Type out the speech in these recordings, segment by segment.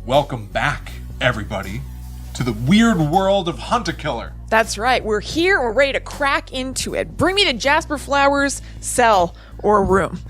Welcome back, everybody, to the weird world of Hunt-A-Killer. That's right. We're here and we're ready to crack into it. Bring me to Jasper Flowers, cell, or room.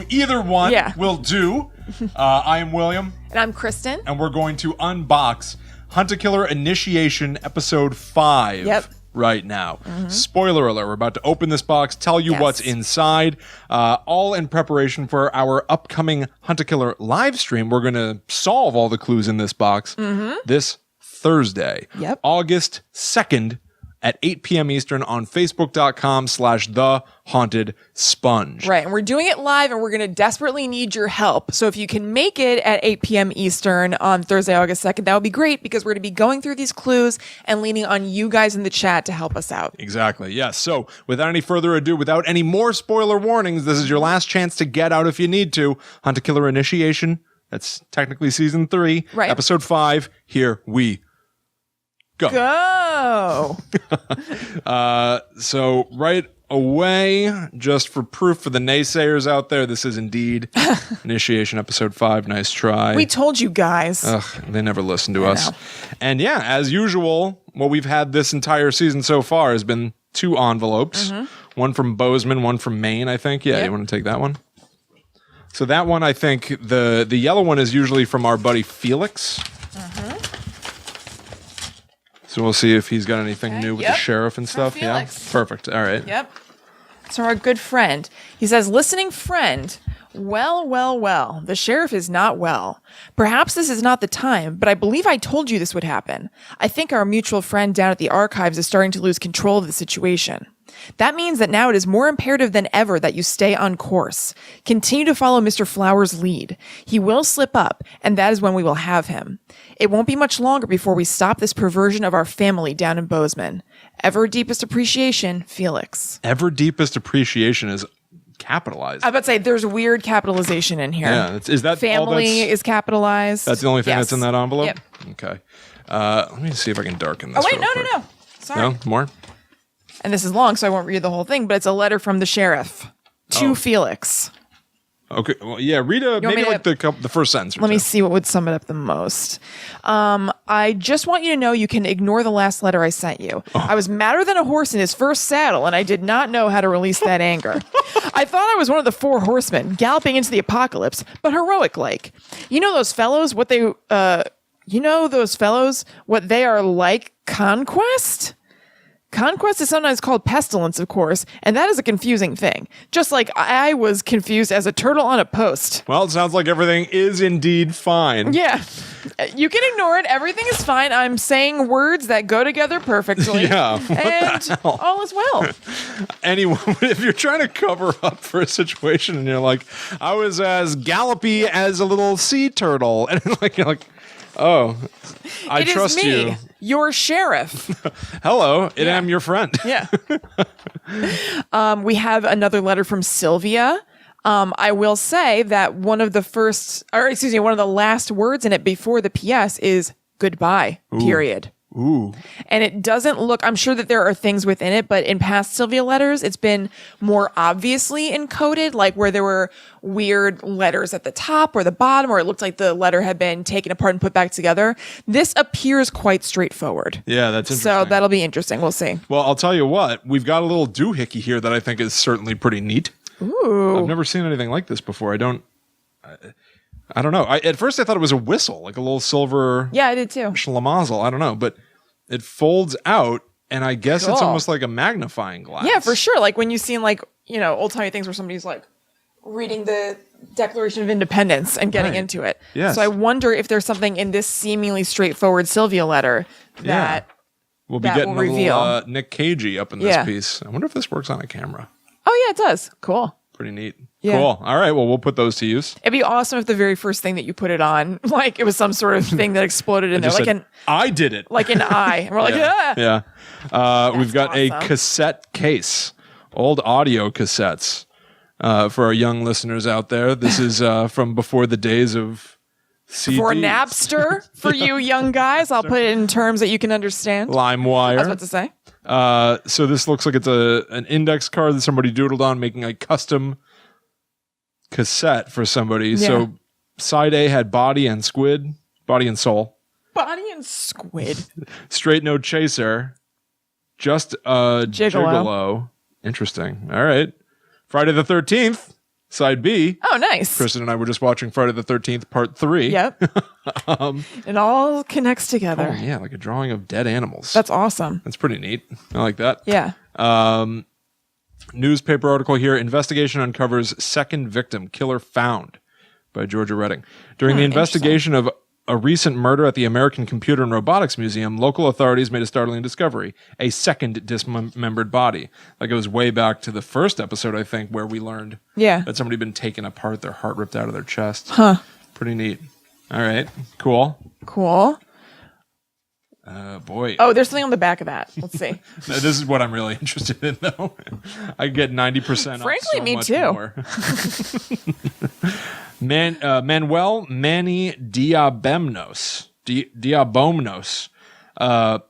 Either one will do. I am William. And I'm Kristen. And we're going to unbox Hunt-A-Killer Initiation Episode 5 right now. Spoiler alert, we're about to open this box, tell you what's inside, all in preparation for our upcoming Hunt-A-Killer live stream. We're going to solve all the clues in this box this Thursday, August 2nd at 8 p.m. Eastern on Facebook.com/TheHauntedSponge. Right, and we're doing it live, and we're going to desperately need your help. So if you can make it at 8 p.m. Eastern on Thursday, August 2nd, that would be great, because we're going to be going through these clues and leaning on you guys in the chat to help us out. Exactly, yes. So without any further ado, without any more spoiler warnings, this is your last chance to get out if you need to. Hunt-A-Killer Initiation, that's technically Season 3, Episode 5. Here we go. So right away, just for proof for the naysayers out there, this is indeed Initiation Episode 5. Nice try. We told you guys. Ugh, they never listen to us. And yeah, as usual, what we've had this entire season so far has been 2 envelopes. One from Bozeman, one from Maine, I think. Yeah, you want to take that one? So that one, I think, the yellow one is usually from our buddy Felix. So we'll see if he's got anything new with the sheriff and stuff. Yeah, perfect. All right. Yep. So our good friend, he says, listening friend, well, the sheriff is not well. Perhaps this is not the time, but I believe I told you this would happen. I think our mutual friend down at the archives is starting to lose control of the situation. That means that now it is more imperative than ever that you stay on course. Continue to follow Mr. Flowers' lead. He will slip up, and that is when we will have him. It won't be much longer before we stop this perversion of our family down in Bozeman. Ever deepest appreciation, Felix. Ever deepest appreciation is capitalized. I was about to say, there's weird capitalization in here. Yeah, is that family is capitalized? That's the only thing that's in that envelope? Yep. Okay. Let me see if I can darken this. Oh, wait, no. Sorry. No? More? And this is long, so I won't read the whole thing, but it's a letter from the sheriff to Felix. Okay. Well, yeah, read maybe like the first sentence. Let me see what would sum it up the most. I just want you to know you can ignore the last letter I sent you. I was madder than a horse in his first saddle, and I did not know how to release that anger. I thought I was one of the 4 horsemen galloping into the apocalypse, but heroic-like. You know those fellows, what they are like? Conquest? Conquest is sometimes called pestilence, of course, and that is a confusing thing. Just like I was confused as a turtle on a post. Well, it sounds like everything is indeed fine. Yeah. You can ignore it. Everything is fine. I'm saying words that go together perfectly. Yeah. And all is well. Anyway, if you're trying to cover up for a situation and you're like, I was as gallopy as a little sea turtle, and you're like, oh, I trust you. Your sheriff. Hello, I am your friend. Yeah. We have another letter from Sylvia. I will say that one of the last words in it before the PS is goodbye, period. Ooh. And it doesn't look, I'm sure that there are things within it, but in past Sylvia letters, it's been more obviously encoded, like where there were weird letters at the top or the bottom, or it looked like the letter had been taken apart and put back together. This appears quite straightforward. Yeah, that's interesting. So that'll be interesting. We'll see. Well, I'll tell you what, we've got a little doohickey here that I think is certainly pretty neat. Ooh. I've never seen anything like this before. I don't know. At first I thought it was a whistle, like a little silver. Yeah, I did too. Schlemazel. I don't know, but it folds out, and I guess it's almost like a magnifying glass. Yeah, for sure. Like when you've seen old-timey things where somebody's like reading the Declaration of Independence and getting into it. Yes. So I wonder if there's something in this seemingly straightforward Sylvia letter that we'll be getting a little Nick Cagey up in this piece. I wonder if this works on a camera. Oh, yeah, it does. Cool. Pretty neat. Yeah. Cool. All right. Well, we'll put those to use. It'd be awesome if the very first thing that you put it on, like it was some sort of thing that exploded in there. Like I did it. Like an eye. And we're like, Yeah. We've got a cassette case. Old audio cassettes. For our young listeners out there. This is from before the days of CDs. For Napster, for you young guys. I'll put it in terms that you can understand. LimeWire. I was about to say. So this looks like it's an index card that somebody doodled on, making a custom cassette for somebody. Yeah. So side A had Body and Squid. Body and Soul. Body and Squid. Straight No Chaser. Just a Gigolo. Interesting. All right. Friday the 13th, Side B. Oh, nice. Kristen and I were just watching Friday the 13th, Part 3. Yep. It all connects together. Oh, yeah, like a drawing of dead animals. That's awesome. That's pretty neat. I like that. Yeah. Newspaper article here. Investigation uncovers second victim. Killer found, by Georgia Redding. During the investigation of a recent murder at the American Computer and Robotics Museum, local authorities made a startling discovery: a second dismembered body. Like, it was way back to the first episode, I think, where we learned that somebody had been taken apart, their heart ripped out of their chest. Huh. Pretty neat. All right. Cool. Boy. Oh, there's something on the back of that. Let's see. This is what I'm really interested in, though. I get 90% Frankly, off so me much too. more. Manuel Manny Diabomnos,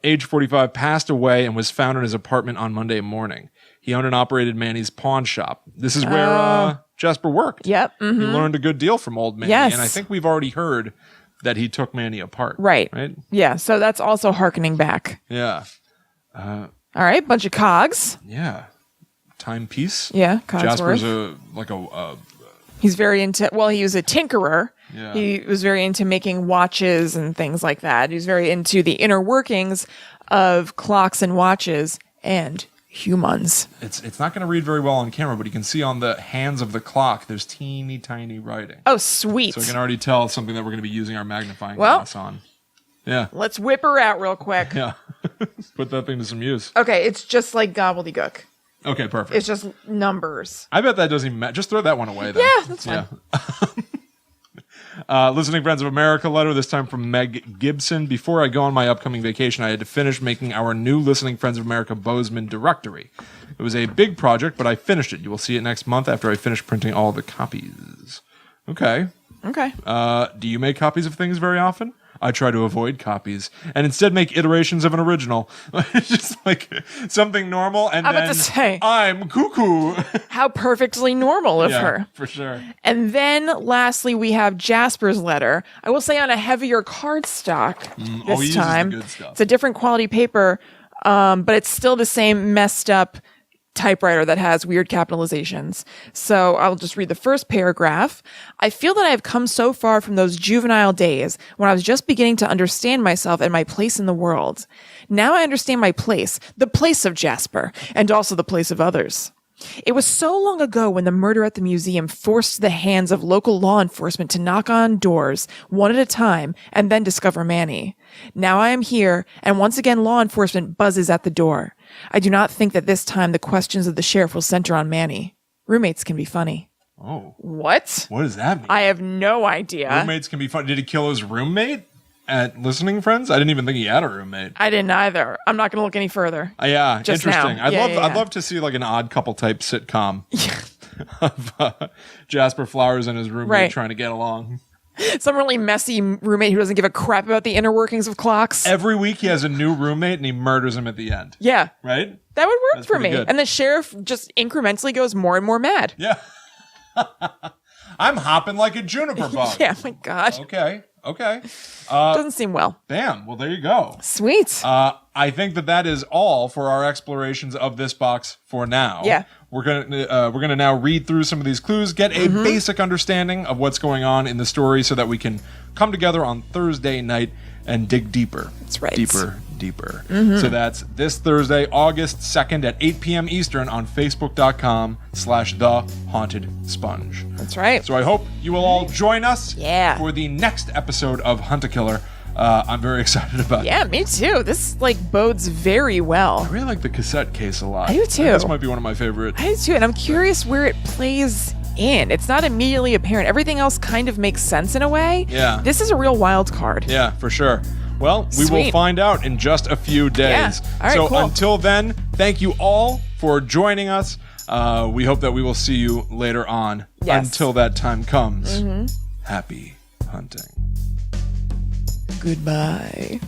age 45, passed away and was found in his apartment on Monday morning. He owned and operated Manny's pawn shop. This is where Jasper worked. Yep. He learned a good deal from old Manny. Yes. And I think we've already heard that he took Manny apart. Right. Right? Yeah, so that's also harkening back. Yeah. All right, bunch of cogs. Yeah. Timepiece. Yeah, Cogsworth. Jasper's He's very into, well, he was a tinkerer. Yeah. He was very into making watches and things like that. He was very into the inner workings of clocks and watches and humans. It's not going to read very well on camera, but you can see on the hands of the clock, there's teeny tiny writing. Oh, sweet. So I can already tell it's something that we're going to be using our magnifying glass on. Yeah. Let's whip her out real quick. Yeah. Put that thing to some use. Okay, it's just like gobbledygook. Okay, perfect. It's just numbers. I bet that doesn't even matter. Just throw that one away then. Yeah, that's fine. Listening Friends of America letter, this time from Meg Gibson. Before I go on my upcoming vacation, I had to finish making our new Listening Friends of America Bozeman directory. It was a big project, but I finished it. You will see it next month after I finish printing all the copies. Okay. Do you make copies of things very often? I try to avoid copies and instead make iterations of an original. It's just like something normal, and I'm about then to say, I'm cuckoo. how perfectly normal of Yeah, her. for sure. And then lastly, we have Jasper's letter. I will say on a heavier cardstock this he uses time. the good stuff. It's a different quality paper, but it's still the same messed up typewriter that has weird capitalizations. So I'll just read the first paragraph. I feel that I have come so far from those juvenile days when I was just beginning to understand myself and my place in the world. Now I understand my place, the place of Jasper, and also the place of others. It was so long ago when the murder at the museum forced the hands of local law enforcement to knock on doors, one at a time, and then discover Manny. Now I am here, and once again law enforcement buzzes at the door. I do not think that this time the questions of the sheriff will center on Manny. Roommates can be funny. Oh. What? What does that mean? I have no idea. Roommates can be fun. Did he kill his roommate at Listening Friends? I didn't even think he had a roommate. I didn't either. I'm not going to look any further. Yeah, Just interesting. now. I'd love to see like an Odd Couple type sitcom of Jasper Flowers and his roommate trying to get along. Some really messy roommate who doesn't give a crap about the inner workings of clocks. Every week he has a new roommate and he murders him at the end. Yeah. Right? That would work That's for pretty me. good. And the sheriff just incrementally goes more and more mad. Yeah. I'm hopping like a juniper bug. Yeah, my God. Okay. Doesn't seem well. Bam. Well, there you go. Sweet. I think that is all for our explorations of this box for now. Yeah. We're gonna now read through some of these clues, get a basic understanding of what's going on in the story, so that we can come together on Thursday night and dig deeper. That's right. Deeper. So that's this Thursday, August 2nd at 8 p.m. Eastern on Facebook.com/TheHauntedSponge. That's right. So I hope you will all join us Yeah. for the next episode of Hunt a Killer. I'm very excited about it. Yeah, me too. This bodes very well. I really like the cassette case a lot. I do too. This might be one of my favorite. I do too, and I'm curious where it plays in. It's not immediately apparent. Everything else kind of makes sense in a way. Yeah. This is a real wild card. Yeah, for sure. Well, we will Sweet. find out in just a few days. Yeah. All right, so cool. until then, thank you all for joining us. We hope that we will see you later on. Yes. Until that time comes, happy hunting. Goodbye.